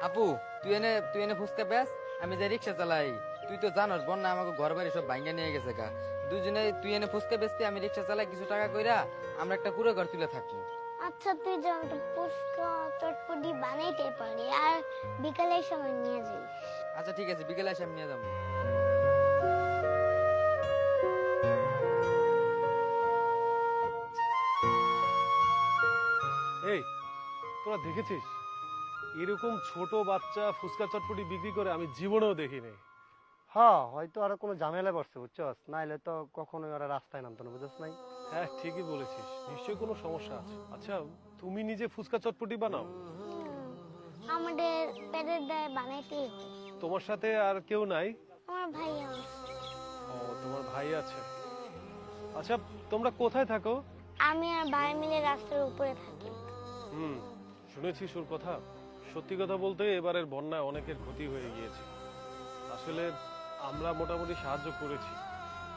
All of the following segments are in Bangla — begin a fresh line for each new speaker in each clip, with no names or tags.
আপু তুই এনে ফুচকা বেচ, আমি যাই রিক্সা চালাই। তুই তো জানোস বন্যা আমাকে ঘর বাড়ি সব ভাঙ্গা নিয়ে গেছে গা। দুজনে তুই এনে ফুচকা বেচতে, আমি রিক্সা চালাই, কিছু টাকা কইরা আমরা একটা কুড়ে ঘর তুলে থাকবো।
আচ্ছা তুই যেমন ফুচকা চটপটি বানাইতে পারি আর বিকালের সময় নিয়ে যাই।
আচ্ছা ঠিক আছে, বিকেলে এসে আমি নিয়ে যাবো।
এই, তোরা দেখেছিস এরকম ছোট বাচ্চা ফুচকা চটপটি বিক্রি করে আমি জীবনেও দেখিনি।
হ্যাঁ, হয়তো আর কোনো ঝামেলা পড়ছে বুঝছস, নাইলে তো কখনোই ওরা রাস্তায় নামতো না, বুঝছস নাই?
হ্যাঁ ঠিকই বলেছিস, নিশ্চয়ই কোনো সমস্যা আছে। আচ্ছা তুমি নিজে ফুচকা চটপটি বানাও?
আমাদের পেটের দায়ে বানাইতেই হয়।
তোমার সাথে আর কেউ নাই?
আমার ভাই আছে।
ও, তোমার ভাই আছে। আচ্ছা তোমরা কোথায় থাকো?
আমি আর ভাই মিলে রাস্তার উপরে থাকি।
শুনেছিস ওর কথা? সত্যি কথা বলতে এবারের বন্যায় অনেকের ক্ষতি হয়ে গিয়েছে। আসলে আমরা মোটামুটি সাহায্য করেছি,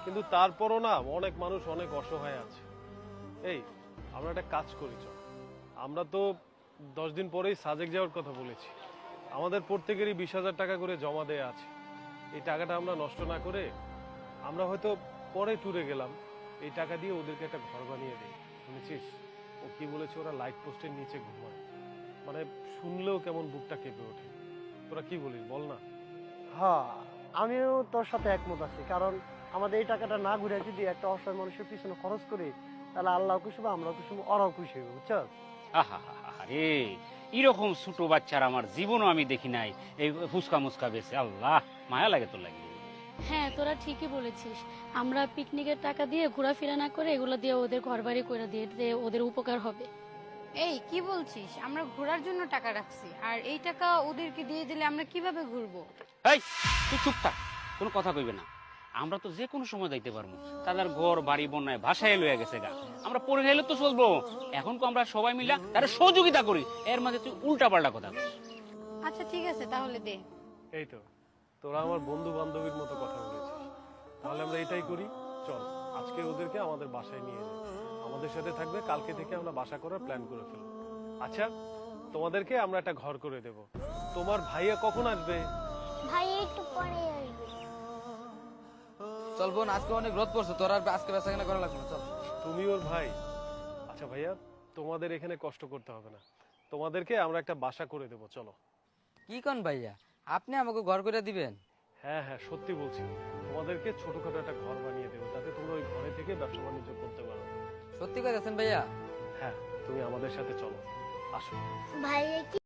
কিন্তু তারপরও না অনেক মানুষ অনেক অসহায় আছে। এই আমরা একটা কাজ করি, চল আমরা তো 10 দিন পরেই সাজেক যাওয়ার কথা বলেছি। আমাদের প্রত্যেকেরই 20,000 টাকা করে জমা দেয়া আছে। এই টাকাটা আমরা নষ্ট না করে আমরা হয়তো পরে ট্যুরে গেলাম, এই টাকা দিয়ে ওদেরকে একটা ঘর বানিয়ে দেই। শুনেছিস ও কি বলেছে? ওরা লাইট পোস্টের নিচে ঘুমায়। মানে শুনলেও কেমন বুকটা কেঁপে ওঠে। তোরা কি বলিস বল না?
হ্যাঁ, আমিও তোর সাথে একমত আছি, কারণ আমাদের এই টাকাটা না ঘুরে যদি একটা অসহায় মানুষের পিছনে খরচ করি, তাহলে আল্লাহ খুশি হবে, আমরাও খুশি হবো, ওরাও খুশি হবে, বুঝছস?
আরে এরকম ছোট বাচ্চার আমার জীবনও আমি দেখি নাই এই ফুচকা মুচকা বেছে। আল্লাহ, মায়া লাগে তো লাগে।
হ্যাঁ, তোরা ঠিকই বলেছিস। আমরা পিকনিকের টাকা দিয়ে ঘোরাফেরা না করে এগুলো দিয়ে ওদের ঘরবাড়ি করে দিয়ে ওদের উপকার হবে।
এই কি বলছিস? আমরা ঘোরার জন্য টাকা রাখছি, আর এই টাকা ওদেরকে দিয়ে দিলে আমরা কিভাবে ঘুরবো?
এই তুই চুপ থাক, কোনো কথা কইবে না। আমরা তো যে কোনো সময় যাইতে পারবো। তাদের ঘর বাড়ি বন্যায় ভাসায় লইয়া গেছে গা, আমরা পড়ে গেলে তো চলবো। এখন তো আমরা সবাই মিলা তারা সহযোগিতা করি, এর মাঝে তুই উল্টা পাল্টা কথা বলিস।
আচ্ছা ঠিক আছে, তাহলে দে।
এই তো তোরা আমার বন্ধু বান্ধবীর মতো কথা বলেছিস, তাহলে আমরা এটাই করি। চল আজকে ওদেরকে আমাদের বাসায় নিয়ে যাই, আমাদের সাথে থাকবে। কালকে থেকে আমরা বাসা করার প্ল্যান করে ফেলবো। আচ্ছা তোমাদেরকে আমরা একটা ঘর করে দেব। তোমার ভাইয়া কখন আসবে?
ভাই একটু পরে আসবে।
চল বোন, আজকে অনেক রোদ পড়ছে, তোর আর আজকে বেচা কেনা করা লাগবে না, চল।
তুমি ওর ভাই? আচ্ছা ভাইয়া, তোমাদের এখানে কষ্ট করতে হবে না, তোমাদেরকে আমরা একটা বাসা করে দেব। চলো।
কি কোন ভাইয়া, আপনি আমাকে ঘর করে দিবেন?
হ্যাঁ হ্যাঁ সত্যি বলছি, তোমাদেরকে ছোটখাটো একটা ঘর বানিয়ে দেবো, যাতে তোমরা ওই ঘরে থেকে ব্যবসা বাণিজ্য করতে পারো।
সত্যি কথা আছেন ভাইয়া?
হ্যাঁ, তুমি আমাদের সাথে চলো, আসো।
ভাই